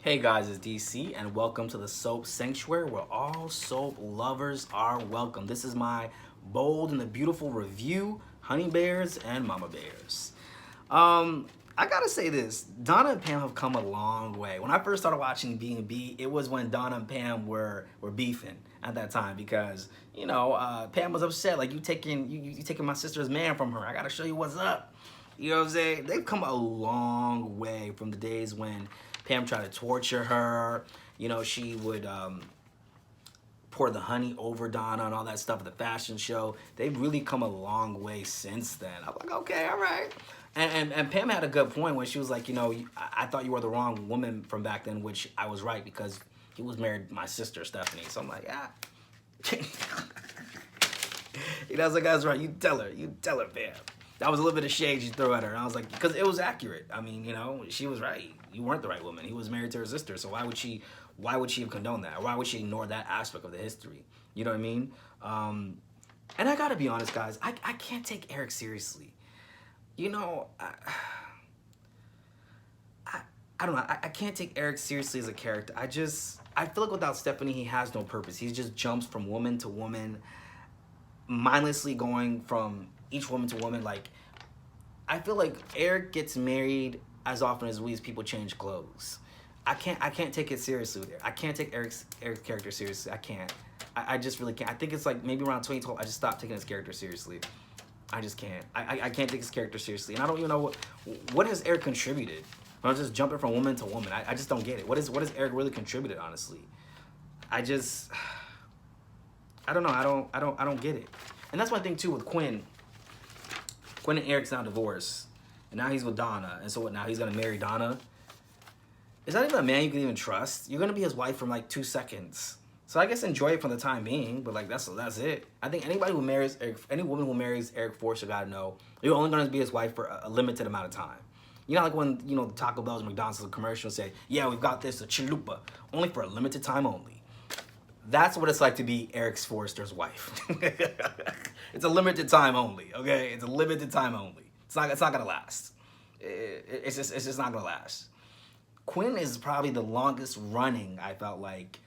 Hey guys, it's DC, and welcome to the Soap Sanctuary where all soap lovers are welcome. This is my bold and the beautiful review, Honey Bears and Mama Bears. I gotta say this, Donna and Pam have come a long way. When I first started watching B&B, it was when Donna and Pam were beefing at that time because, Pam was upset, like, you taking my sister's man from her. I gotta show you what's up. You know what I'm saying? They've come a long way from the days when Pam tried to torture her. She would pour the honey over Donna and all that stuff at the fashion show. They've really come a long way since then. I'm like, okay, all right. And Pam had a good point when she was like, I thought you were the wrong woman from back then, which I was right because he was married to my sister, Stephanie. So I'm like, yeah. I was like, that's right. You tell her, Pam. That was a little bit of shade you threw at her. And I was like, because it was accurate. I mean, she was right. You weren't the right woman. He was married to her sister. So why would she have condoned that? Why would she ignore that aspect of the history? You know what I mean? And I gotta be honest, guys, I can't take Eric seriously. I don't know. I can't take Eric seriously as a character. I feel like without Stephanie, he has no purpose. He just jumps from woman to woman, mindlessly going from each woman to woman. Like, I feel like Eric gets married as often as we as people change clothes. I can't take it seriously there. I can't take Eric's character seriously. I can't. I just really can't. I think it's like maybe around 2012 I just stopped taking his character seriously. I just can't. I can't take his character seriously. And I don't even know what has Eric contributed. When I'm just jumping from woman to woman. I just don't get it. What has Eric really contributed, honestly? I don't know. I don't get it. And that's my thing too with Quinn. Quinn and Eric's now divorced. And now he's with Donna. And so what, now he's gonna marry Donna? Is that even a man you can even trust? You're gonna be his wife from like 2 seconds. So I guess enjoy it for the time being, but like that's it. I think anybody who marries Eric, any woman who marries Eric Forster gotta know you're only gonna be his wife for a limited amount of time. Like when, the Taco Bell's, McDonald's commercials say, yeah, we've got this, a chalupa, only for a limited time only. That's what it's like to be Eric Forster's wife. It's a limited time only, okay? It's a limited time only. It's not gonna last. It's just not gonna last. Quinn is probably the longest running, I felt like,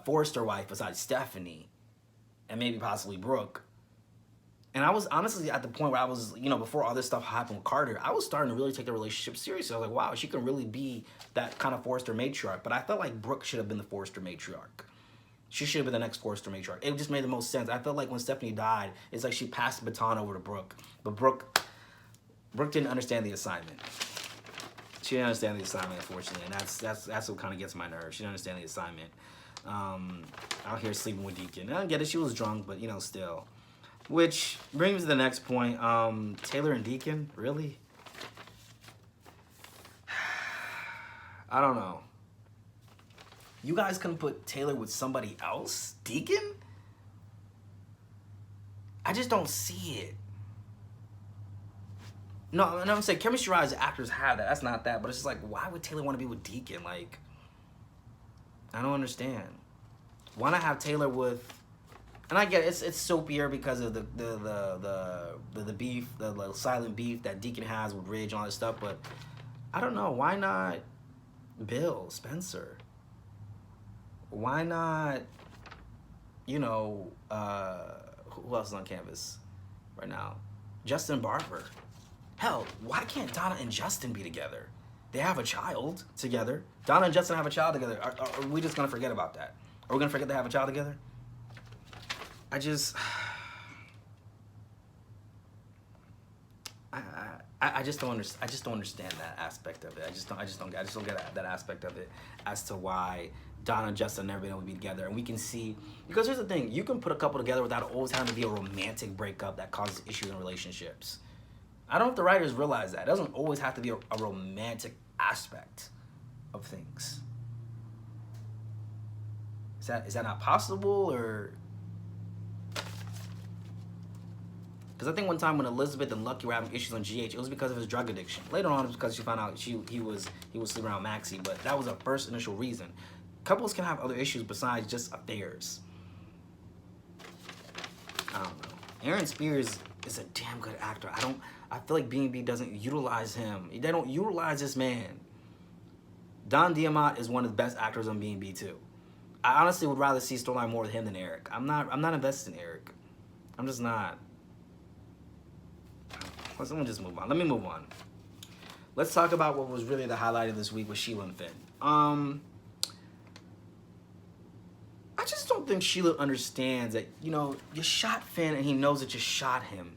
Forster wife besides Stephanie and maybe possibly Brooke. And I was honestly at the point where I was, before all this stuff happened with Carter, I was starting to really take the relationship seriously. I was like, wow, she can really be that kind of Forster matriarch. But I felt like Brooke should have been the Forster matriarch. She should have been the next Forster matriarch. It just made the most sense. I felt like when Stephanie died, it's like she passed the baton over to Brooke. But Brooke didn't understand the assignment. She didn't understand the assignment, unfortunately, and that's what kind of gets my nerves. She didn't understand the assignment. Out here sleeping with Deacon. I get it. She was drunk, but still. Which brings me to the next point. Taylor and Deacon, really? I don't know. You guys couldn't put Taylor with somebody else? Deacon? I just don't see it. No, I'm saying chemistry-wise, actors have that. That's not that. But it's just like, why would Taylor want to be with Deacon? Like, I don't understand. Why not have Taylor with? And I get it, it's soapier because of the beef, the silent beef that Deacon has with Ridge and all this stuff. But I don't know. Why not Bill Spencer? Why not? Who else is on canvas right now? Justin Barber. Hell, why can't Donna and Justin be together? They have a child together. Donna and Justin have a child together. Are we just gonna forget about that? Are we gonna forget they have a child together? I just don't understand. I just don't understand that aspect of it. I just don't get that aspect of it as to why Donna and Justin never been able to be together. And we can see, because here's the thing: you can put a couple together without always having to be a romantic breakup that causes issues in relationships. I don't know if the writers realize that. It doesn't always have to be a romantic aspect of things. Is that not possible, or? Because I think one time when Elizabeth and Lucky were having issues on GH, it was because of his drug addiction. Later on, it was because she found out he was sleeping around Maxie, but that was a first initial reason. Couples can have other issues besides just affairs. I don't know. Aaron Spears is a damn good actor. I feel like B&B doesn't utilize him. They don't utilize this man. Don Diamont is one of the best actors on B&B too. I honestly would rather see storyline more with him than Eric. I'm not invested in Eric. I'm just not. Let me just move on. Let me move on. Let's talk about what was really the highlight of this week with Sheila and Finn. I just don't think Sheila understands that, you know, you shot Finn and he knows that you shot him.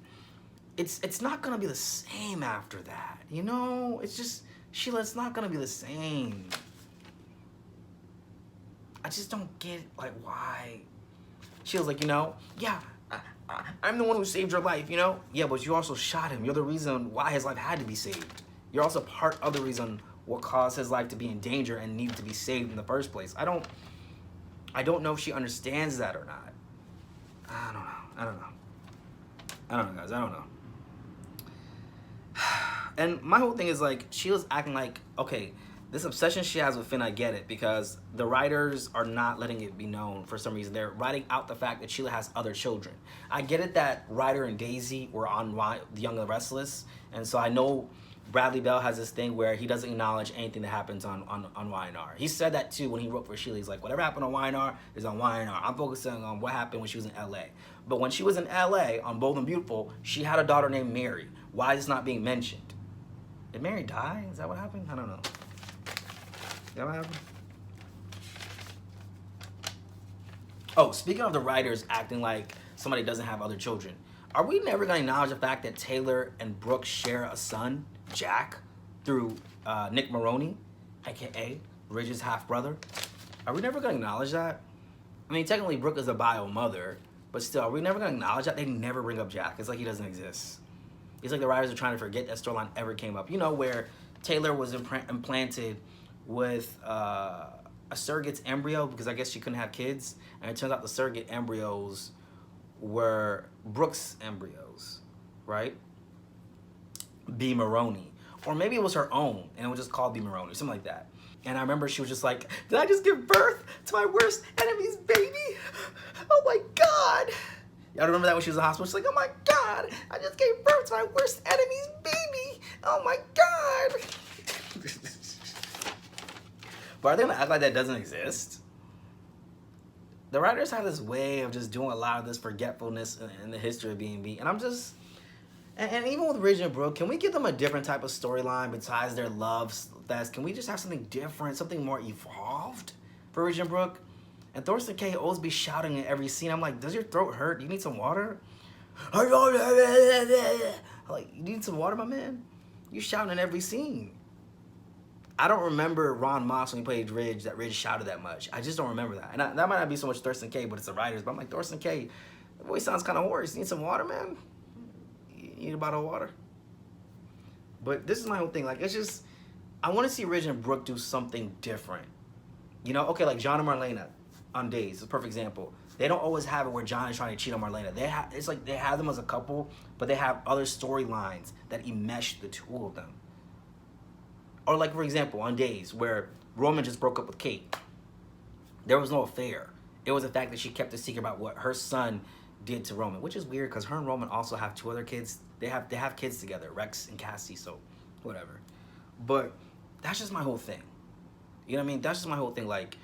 It's not gonna be the same after that, you know? It's just, Sheila, it's not gonna be the same. I just don't get, like, why. Sheila's like, you know, yeah, I'm the one who saved your life, you know? Yeah, but you also shot him. You're the reason why his life had to be saved. You're also part of the reason what caused his life to be in danger and needed to be saved in the first place. I don't know if she understands that or not. I don't know, guys. I don't know. And my whole thing is, like, Sheila's acting like, okay, this obsession she has with Finn, I get it, because the writers are not letting it be known for some reason. They're writing out the fact that Sheila has other children. I get it that Ryder and Daisy were on The Young and the Restless, and so I know Bradley Bell has this thing where he doesn't acknowledge anything that happens on YNR. He said that too when he wrote for Sheila. He's like, whatever happened on YNR is on YNR. I'm focusing on what happened when she was in LA. But when she was in LA on Bold and Beautiful, she had a daughter named Mary. Why is this not being mentioned? Did Mary die? Is that what happened? I don't know. Is that what happened? Oh, speaking of the writers acting like somebody doesn't have other children, are we never going to acknowledge the fact that Taylor and Brooke share a son, Jack, through Nick Maroney, a.k.a. Ridge's half-brother? Are we never going to acknowledge that? I mean, technically, Brooke is a bio mother, but still, are we never going to acknowledge that? They never bring up Jack. It's like he doesn't exist. It's like the writers are trying to forget that storyline ever came up. You know, where Taylor was implanted with a surrogate's embryo because I guess she couldn't have kids, and it turns out the surrogate embryos were Brooke's embryos, right? B. Maroney. Or maybe it was her own, and it was just called B. Maroney, something like that. And I remember she was just like, did I just give birth to my worst enemy's baby? Oh my God. Y'all remember that when she was in the hospital? She's like, oh my God, I just gave birth to my worst enemy's baby. Oh my God. But are they gonna act like that doesn't exist? The writers have this way of just doing a lot of this forgetfulness in the history of B&B. And I'm just, and even with Ridge and Brooke, can we give them a different type of storyline besides their love fest? Can we just have something different, something more evolved for Ridge and Brooke? And Thorsten K always be shouting in every scene. I'm like, does your throat hurt? Do you need some water? I'm like, you need some water, my man? You shouting in every scene. I don't remember Ron Moss when he played Ridge, that Ridge shouted that much. I just don't remember that. And that might not be so much Thorsten K, but it's the writers. But I'm like, Thorsten K, the voice sounds kind of hoarse. You need some water, man? You need a bottle of water? But this is my whole thing. Like, it's just, I want to see Ridge and Brooke do something different. You know, okay, like John and Marlena on Days is a perfect example. They don't always have it where John is trying to cheat on Marlena. It's like they have them as a couple, but they have other storylines that enmesh the two of them. Or like, for example, on Days where Roman just broke up with Kate. There was no affair. It was the fact that she kept a secret about what her son did to Roman, which is weird because her and Roman also have two other kids. They have kids together, Rex and Cassie, so whatever. But that's just my whole thing. You know what I mean? That's just my whole thing. Like,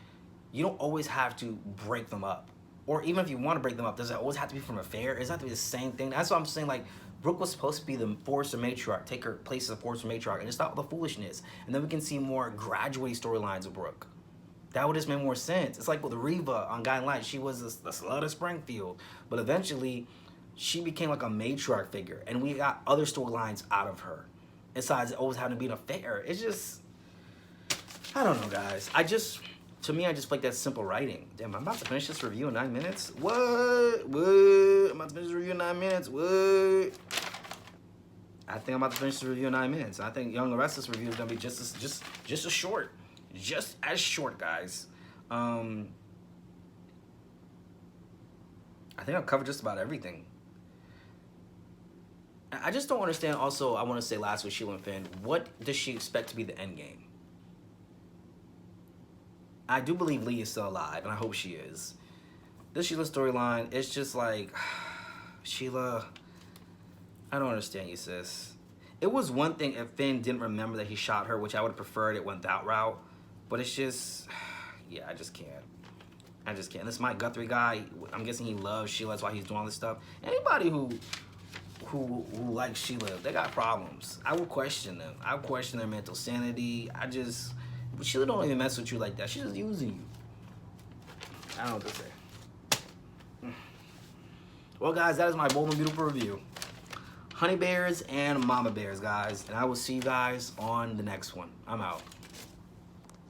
you don't always have to break them up. Or even if you want to break them up, does it always have to be from an affair? It doesn't have to be the same thing. That's what I'm saying. Like, Brooke was supposed to be the Forrester matriarch, take her place as a Forrester matriarch, and just stop with the foolishness. And then we can see more graduating storylines of Brooke. That would just make more sense. It's like with Reva on Guiding Light. She was the slut of Springfield. But eventually, she became like a matriarch figure. And we got other storylines out of her. Besides always having to be an affair. It's just, I don't know, guys. To me, I just like that simple writing. Damn, I'm about to finish this review in 9 minutes. What? I'm about to finish this review in 9 minutes. What? I think I'm about to finish this review in 9 minutes. I think Young and the Restless review is gonna be just as short, guys. I think I've covered just about everything. I just don't understand. Also, I want to say last with Sheila and Finn, what does she expect to be the end game? I do believe Lee is still alive, and I hope she is. This Sheila storyline, it's just like, Sheila, I don't understand you, sis. It was one thing if Finn didn't remember that he shot her, which I would have preferred it went that route. But it's just, yeah, I just can't. I just can't. This Mike Guthrie guy, I'm guessing he loves Sheila. That's why he's doing all this stuff. Anybody who likes Sheila, they got problems. I would question them. I would question their mental sanity. Sheila don't even mess with you like that. She's just using you. I don't know what to say. Well, guys, that is my bold and beautiful review. Honey bears and mama bears, guys. And I will see you guys on the next one. I'm out.